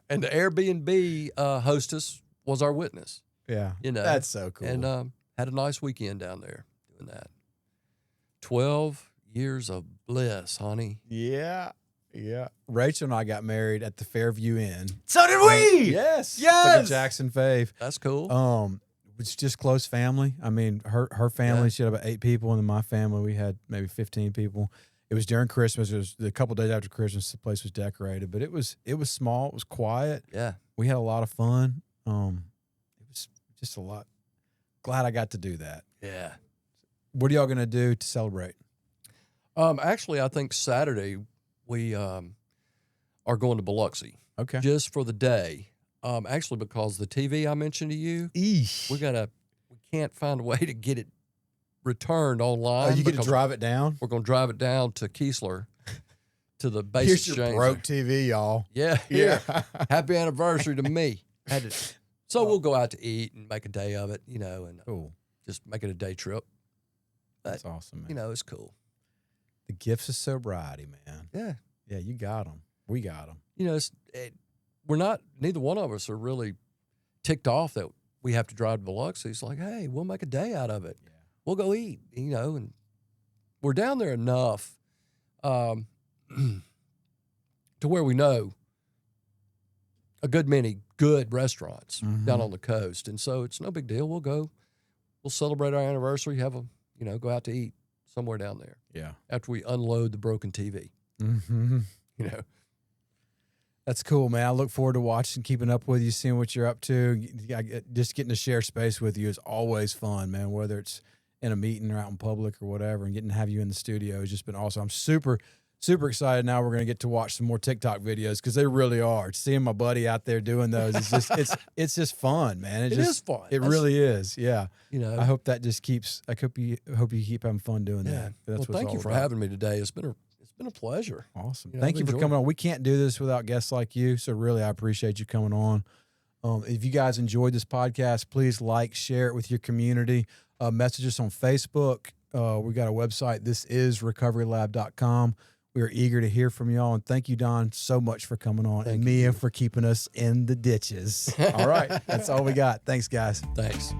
And the Airbnb hostess was our witness. Yeah. You know, That's so cool. And had a nice weekend down there doing that. 12 years of bliss, honey. yeah. Yeah. Rachel and I got married at the Fairview Inn. So did we. Yes. Yes. Like a Jackson fave. That's cool. It's just close family. I mean, her family, Yeah. she had about 8 people, and then my family, we had maybe 15 people. It was during Christmas. It was a couple days after Christmas. The place was decorated, but it was small. It was quiet. Yeah. We had a lot of fun. It was just a lot. Glad I got to do that. Yeah. What are y'all gonna do to celebrate? Actually, I think Saturday we are going to Biloxi Okay. just for the day. Actually, because the TV I mentioned to you, Eesh. we can't find a way to get it returned online. Oh, you get to because drive it down? We're going to drive it down to Keesler to the base Here's your exchange. broke TV, y'all. Yeah. Yeah. Happy anniversary to me. So we'll go out to eat and make a day of it, and Cool. just make it a day trip. That's awesome, man. It's cool. The gifts of sobriety, man. Yeah. Yeah, you got them. We got them. Neither one of us are really ticked off that we have to drive to Biloxi. It's like, hey, we'll make a day out of it. Yeah. We'll go eat, and we're down there enough to where we know a good many good restaurants down on the coast. And so it's no big deal. We'll go, we'll celebrate our anniversary, go out to eat somewhere down there Yeah. after we unload the broken TV, Mm-hmm. That's cool, man. I look forward to watching, keeping up with you, seeing what you're up to. Just getting to share space with you is always fun, man. Whether it's in a meeting or out in public or whatever, and getting to have you in the studio has just been awesome. I'm super excited. Now we're going to get to watch some more TikTok videos because they really are. Seeing my buddy out there doing those is just it's just fun, man. It is fun. It really is. Yeah. You know, I hope that just keeps. I hope you keep having fun doing that. That's well, what thank you for having me today. It's been a pleasure. Awesome. You know, Thank I've you for enjoyed coming it. on. We can't do this without guests like you. So really, I appreciate you coming on. If you guys enjoyed this podcast, please like, share it with your community. Message us on Facebook. We got a website. This is recoverylab.com. We are eager to hear from y'all. And thank you, Don, so much for coming on. Thank and Mia for keeping us in the ditches. All right. That's all we got. Thanks, guys. Thanks.